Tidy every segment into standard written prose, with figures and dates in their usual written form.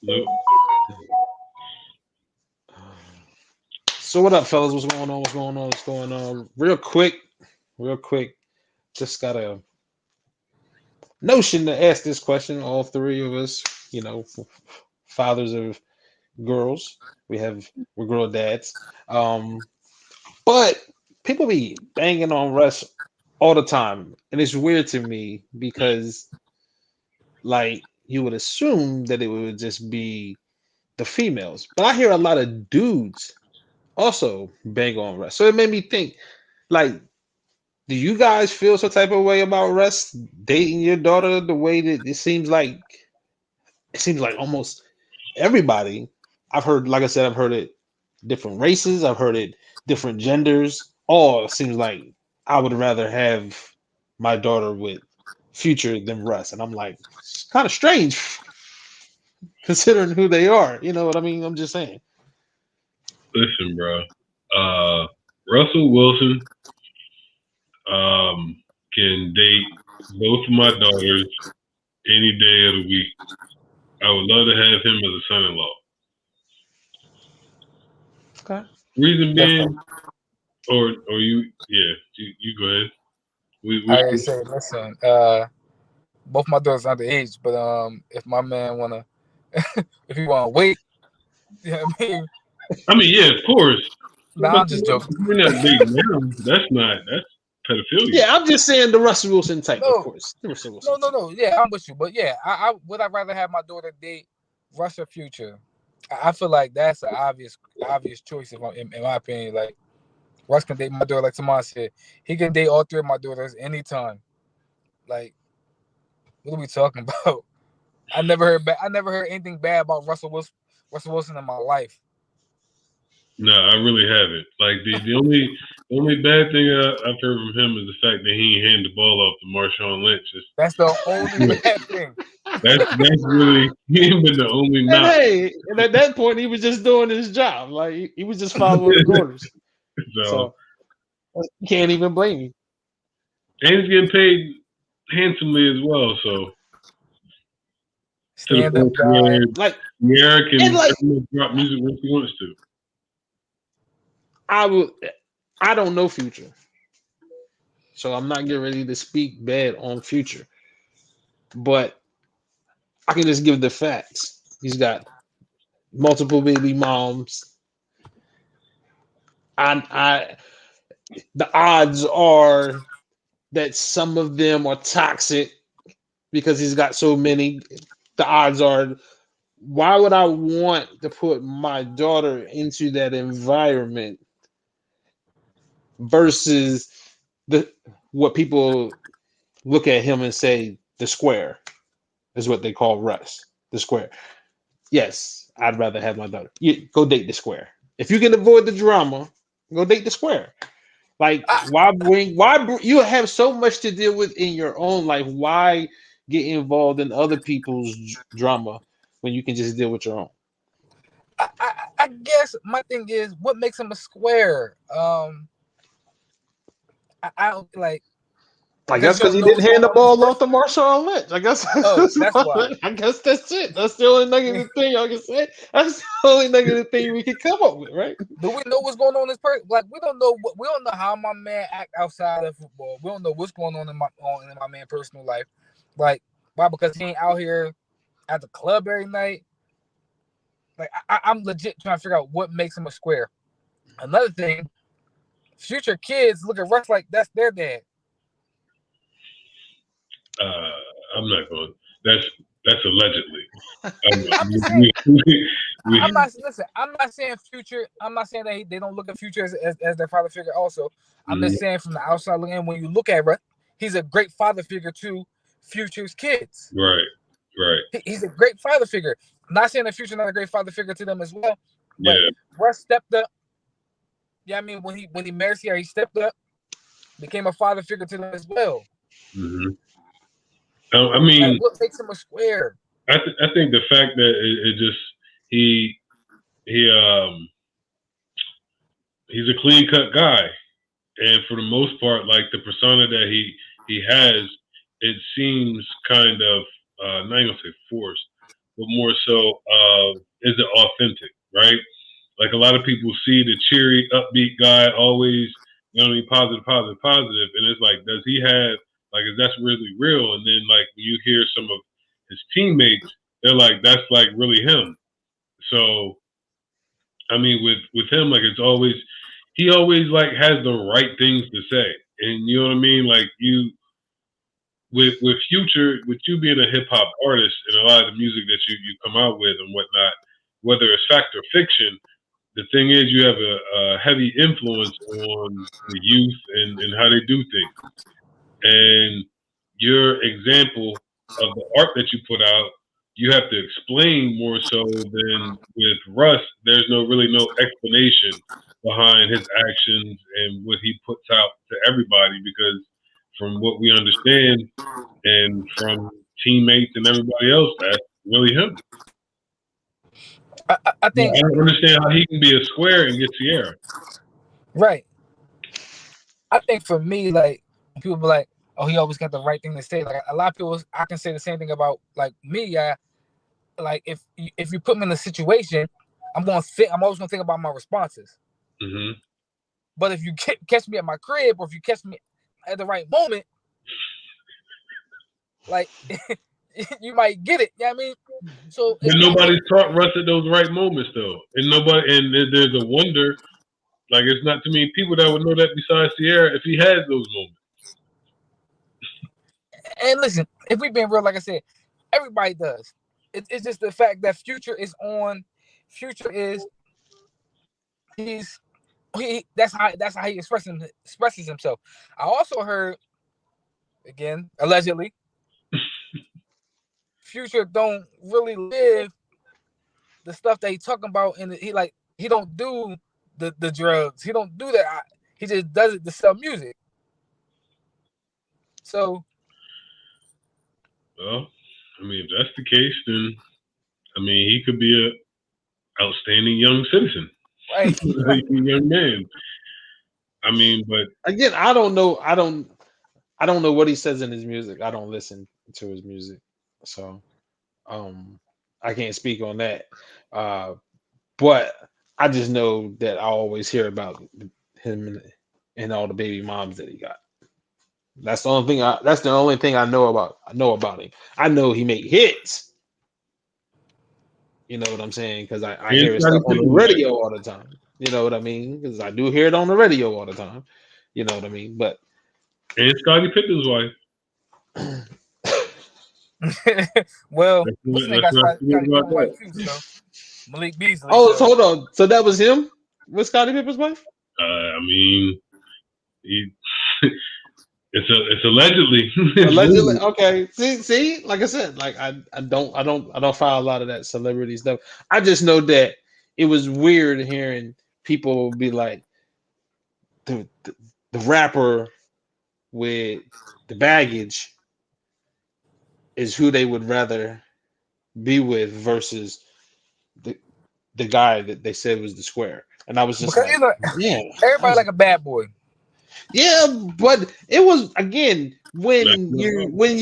Nope. So what up, fellas? What's going on? What's going on? What's going on? Real quick. Just got a notion to ask this question. All three of us, fathers of girls. We're girl dads. Um, but people be banging on Russ all the time, and it's weird to me because like you would assume that it would just be the females, but I hear a lot of dudes also bang on Russ. So it made me think, like, do you guys feel some type of way about Russ dating your daughter the way that it seems like almost everybody I've heard, like I said, I've heard it different races, I've heard it different genders, all seems like I would rather have my daughter with Future than Russ. And I'm like, it's kind of strange considering who they are. You know what I mean? I'm just saying. Listen, bro. Russell Wilson can date both of my daughters any day of the week. I would love to have him as a son-in-law. Okay. Reason That's being, or you go ahead. I say, listen, both my daughters underage, but if my man wanna, if he wanna wait, you know what I mean? I mean, yeah, of course. Nah, But I'm just joking. we're not dating now. That's pedophilia. Yeah, I'm just saying the Russell Wilson type, of No, course. The Russell Wilson type. no. Yeah, I'm with you, but yeah, I would I rather have my daughter date Russ or Future. I feel like that's an obvious choice if in my opinion. Like Russ can date my daughter, like Tamar said, he can date all three of my daughters anytime. Like, what are we talking about? I never heard anything bad about Russell Wilson in my life. No, I really haven't. Like the only bad thing I've heard from him is the fact that he ain't hand the ball off to Marshawn Lynch. That's the only bad thing. That's really he ain't been the only And knock. hey, and at that point, he was just doing his job. Like he was just following orders. So So you can't even blame him. and he's getting paid handsomely as well. So to the Stand up point guy. where Like Garrett and can like drop music when he wants to. I would, I don't know Future, so I'm not getting ready to speak bad on Future. But I can just give the facts. He's got multiple baby moms. I the odds are that some of them are toxic because he's got so many. The odds are, why would I want to put my daughter into that environment versus the what people look at him and say the square is what they call Russ, the square. Yes, I'd rather have my daughter. You go date the square. If you can avoid the drama, go date the square. Like, you have so much to deal with in your own life. Why get involved in other people's drama when you can just deal with your own? I guess my thing is what makes him a square. I don't like I does guess because y'all he know didn't what's hand going the on in his ball off to personal. Marshawn Lynch. I guess Oh, that's why. I guess that's it. That's the only negative thing y'all can say. That's the only negative thing we can come up with, right? Do we know what's going on in his person? Like we don't know how my man act outside of football. We don't know what's going on in my man personal life. Like why? Because he ain't out here at the club every night. Like I'm legit trying to figure out what makes him a square. Another thing, future kids look at Russ like that's their dad. I'm not going. That's allegedly. I'm just saying. I'm We, not listen. I'm not saying future. I'm not saying that they don't look at future as their father figure. Also, I'm mhm, just saying from the outside looking in, when you look at Russ, he's a great father figure to future's kids. right, right, He's a great father figure. I'm not saying that future not a great father figure to them as well, but yeah. Russ stepped up. Yeah, I mean when he married Sierra, he stepped up, became a father figure to them as well. Hmm. I Like mean, what makes him a square? I think the fact that it just he he he's a clean cut guy, and for the most part, like the persona that he has, it seems kind of not even gonna say forced, but more so is it authentic, right? Like a lot of people see the cheery, upbeat guy, always, you know what I mean, positive, positive, positive, and it's like, does he have like, is that's really real? And then like when you hear some of his teammates, they're like, that's like really him. So I mean, with him, like it's always he always like has the right things to say, and you know what I mean. Like you with Future, with you being a hip hop artist, and a lot of the music that you come out with and whatnot, whether it's fact or fiction, the thing is you have a heavy influence on the youth and how they do things. And your example of the art that you put out, you have to explain more so than with Russ. There's really no explanation behind his actions and what he puts out to everybody because from what we understand and from teammates and everybody else, that's really him. I think I don't understand how he can be a square and get Sierra. right. I think for me, like people be like, "Oh, he always got the right thing to say." Like a lot of people, I can say the same thing about like me. Like if you put me in a situation, I'm always gonna think about my responses. Mm-hmm. But if you catch me at my crib, or if you catch me at the right moment, like you might get it. You know what I mean? So But it's not nobody's taught Russ at those right moments though, and there's a wonder. Like it's not too many people that would know that besides Sierra if he has those moments. And listen, if we've been real, like I said, everybody does. It's just the fact that Future is on. Future is that's how he expresses himself. I also heard, again, allegedly, Future don't really live the stuff that he talking about, and he don't do the drugs. He don't do that. He just does it to sell music. So, well, I mean, if that's the case, then I mean, he could be a outstanding young citizen, right, like a young man. I mean, but again, I don't know. I don't know what he says in his music. I don't listen to his music, so I can't speak on that. But I just know that I always hear about him and all the baby moms that he got. That's the only thing. That's the only thing I know about. I know about him. I know he make hits. You know what I'm saying? Because I and hear his Scottie stuff on the Pippen was radio all the time. You know what I mean? Because I do hear it on the radio all the time. You know what I mean? But and Scottie Pippen's wife. well, Let's what's not, the name let's got not forget Scotty about Pippen wife that. too? So Malik Beasley. oh, so So hold on. So that was him with Scottie Pippen's wife? I mean, he, it's allegedly. Allegedly. Okay. See, like I said, like I don't follow a lot of that celebrity stuff. I just know that it was weird hearing people be like the rapper with the baggage is who they would rather be with versus the the guy that they said was the square. And I was just because like, yeah, everybody like a bad boy. yeah, but it was again That's when not you wrong. when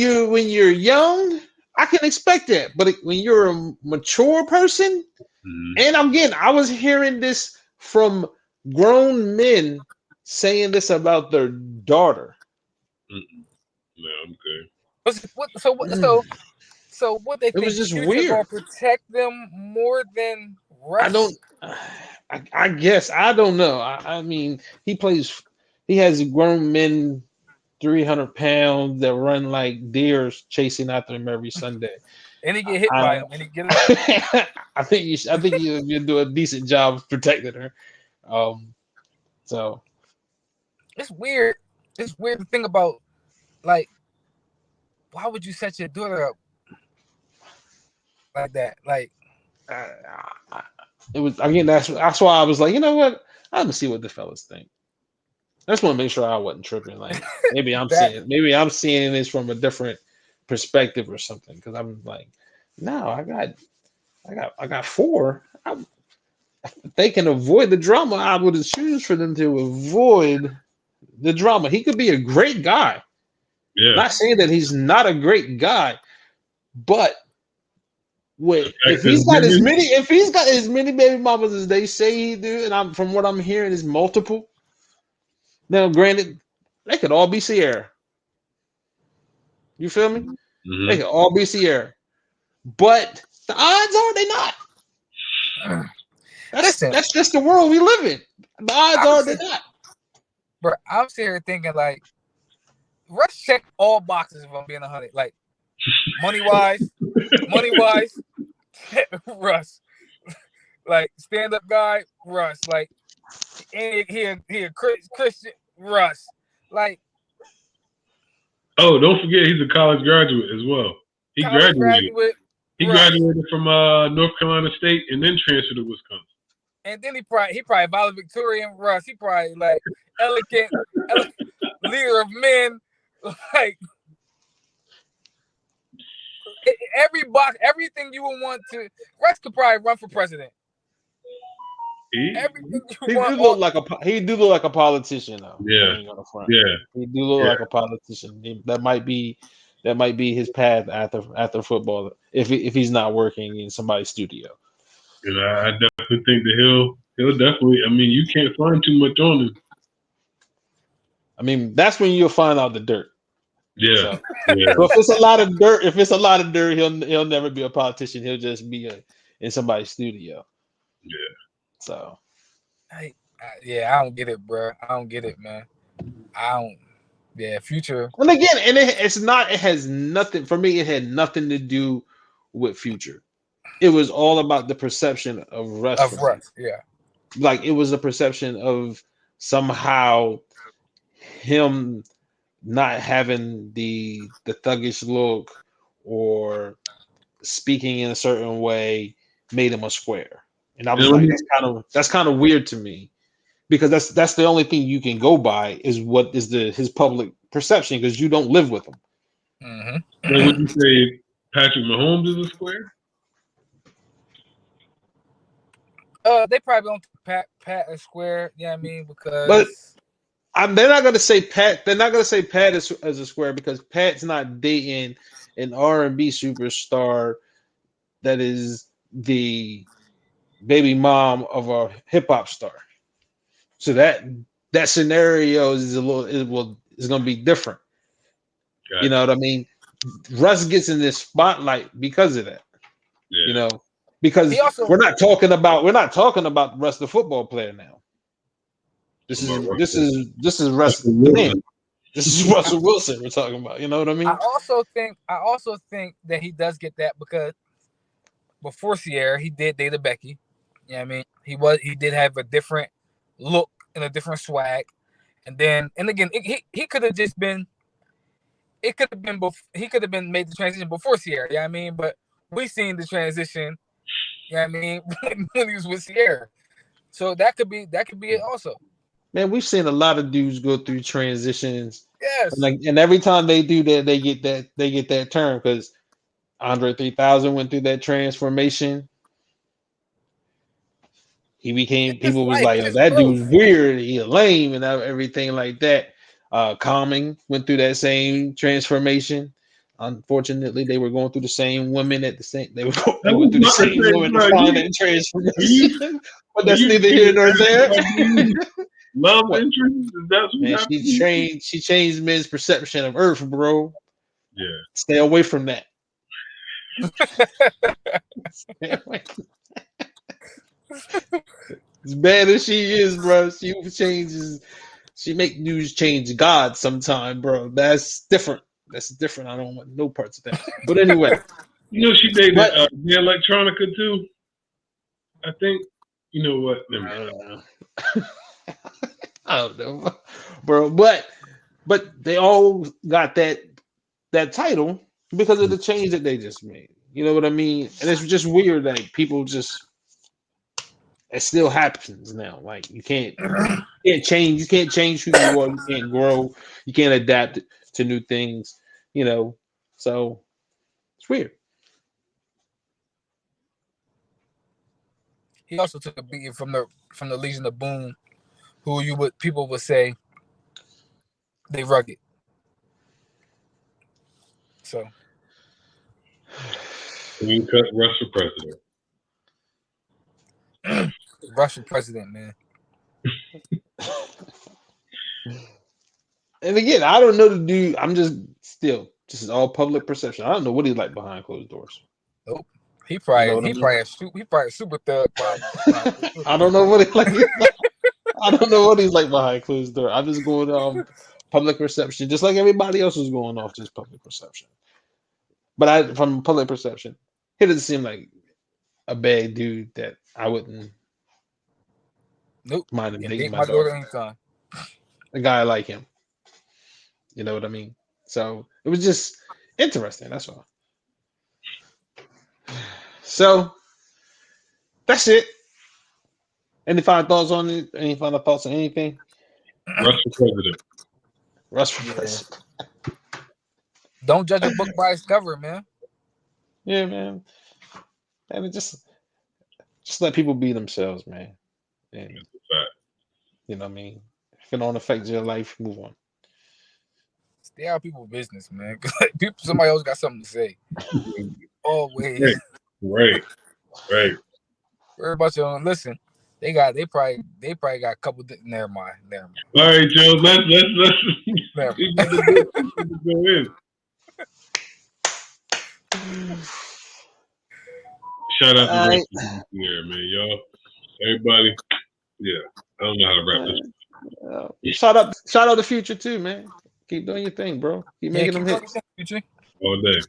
you're young, I can expect that. But when you're a mature person, Mhm. and again, I was hearing this from grown men saying this about their daughter. Mm-mm. No, I'm good. So what they It was think just Future weird. gonna protect them more than I don't. Russ? I guess I don't know. I mean, He has grown men 300 pounds that run like deers chasing after him every Sunday. And he get hit I, by him, and he get up. I think you do a decent job of protecting her. Um, so It's weird. It's weird to think about. Like, why would you set your daughter up like that? Like, I, I, it was again. That's why I was like, you know what? I'm gonna see what the fellas think. I just want to make sure I wasn't tripping. Like that maybe I'm seeing this from a different perspective or something. Because I'm like, no, I got four. If they can avoid the drama, I would choose for them to avoid the drama. He could be a great guy. Yeah. Not saying that he's not a great guy, but if he's got as many baby mamas as they say he do, and from what I'm hearing is multiple. Now, granted, they could all be Sierra. You feel me? Mm-hmm. They could all be Sierra, but the odds are they not. That's just the world we live in. The odds are they not. Bro, I'm sitting here thinking like, Russ check all boxes if I'm being 100. Like, money wise, Russ. Like, stand up guy, Russ. Like, here, Christian, Russ. Like, oh, don't forget he's a college graduate as well. He graduated. He graduated from North Carolina State and then transferred to Wisconsin. And then he probably valedictorian Russ. He probably like elegant leader of men. Like everything you would want to. Russ could probably run for president. Everything you want. He do look like a politician though. Yeah. Yeah. He do look like a politician. That might be his path after football if he's not working in somebody's studio. And I definitely think that he'll definitely. I mean, you can't find too much on him. I mean, that's when you'll find out the dirt. Yeah. So if it's a lot of dirt, he'll never be a politician. He'll just be in somebody's studio. Yeah. So. I don't get it, bro. I don't get it, man. Future. And again, it has nothing for me. It had nothing to do with Future. It was all about the perception of Russ. Yeah. Like it was a perception of somehow him not having the thuggish look or speaking in a certain way made him a square. And I was like, that's kind of weird to me. Because that's the only thing you can go by is what is his public perception because you don't live with him. Mm-hmm. So would you say Patrick Mahomes is a square? They probably don't Pat a square. You know what I mean? Because they're not gonna say Pat. They're not gonna say Pat as a square because Pat's not dating an R&B superstar that is the baby mom of a hip hop star. So that scenario is going to be different. Gotcha. You know what I mean? Russ gets in this spotlight because of that. Yeah. You know, because we're not talking about Russ the football player now. This is Russ the man. This is Russell Wilson we're talking about. You know what I mean? I also think that he does get that because before Sierra, he did date a Becky. You know what I mean? He did have a different look and a different swag, and again, he could have just been. It could have been he could have been made the transition before Sierra. You know what I mean? But we seen the transition. You know what I mean? when he was with Sierra, so that could be it also. Man, we've seen a lot of dudes go through transitions. Yes, and every time they do that, they get that term because Andre 3000 went through that transformation. He became people was like, oh, that dude's weird, he's lame, and everything like that. Calming went through that same transformation. Unfortunately, they were going through the same women at the same. They were going through the same women to find that transformation. But that's neither here nor there. Love interest. That's man, she changed men's perception of Earth, bro. Yeah. Stay away from that. As bad as she is, bro, she make news change God sometime, bro. That's different. I don't want no parts of that. But anyway. You know she dated the Electronica too. I think. You know what? I don't know. Bro. But they all got that title because of the change that they just made. You know what I mean? And it's just weird that people just it still happens now. Like you can't change who you are, you can't grow, you can't adapt to new things, you know. So it's weird. He also took a beating from the Legion of Boom, who people would say they rugged. So Clean cut Russ for president. Russian president, man. And again, I don't know the dude. I'm just is all public perception. I don't know what he's like behind closed doors. Nope. He probably I mean? a super thug. I don't know what he's like. I don't know what he's like behind closed doors. I'm just going public perception, just like everybody else was going off just public perception. But from public perception, he doesn't seem like a bad dude that I wouldn't mind him dating my daughter anytime. A guy like him. You know what I mean? So it was just interesting. That's all. So that's it. Any final thoughts on it? Any final thoughts on anything? Russ for president. Russ for president. Don't judge a book by its cover, man. Yeah, man. And just let people be themselves, man. And That's a fact. you know what I mean? If it don't affect your life, move on. Stay out of people's business, man. Somebody else got something to say. Always. Right. Worry about your own. Listen, they probably got a couple. Never mind. All right, Joe. Let's go in. Shout out to Russ here, man, y'all. Everybody. Yeah, I don't know how to wrap this. Shout out the Future too, man. Keep doing your thing, bro. Keep making them hits all day.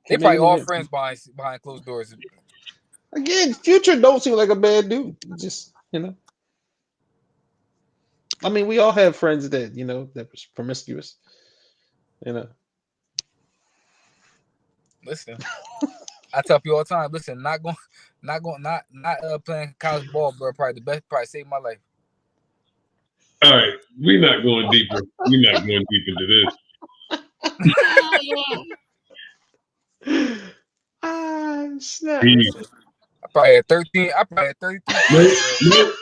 They probably all friends behind closed doors. Again, Future don't seem like a bad dude. Just I mean, we all have friends that that was promiscuous. Listen, I tell people all the time. Listen, not playing college ball, bro. Probably saved my life. All right, we're not going deeper. We're not going deep into this. Snap. I probably had 13. I probably had 33. Nope.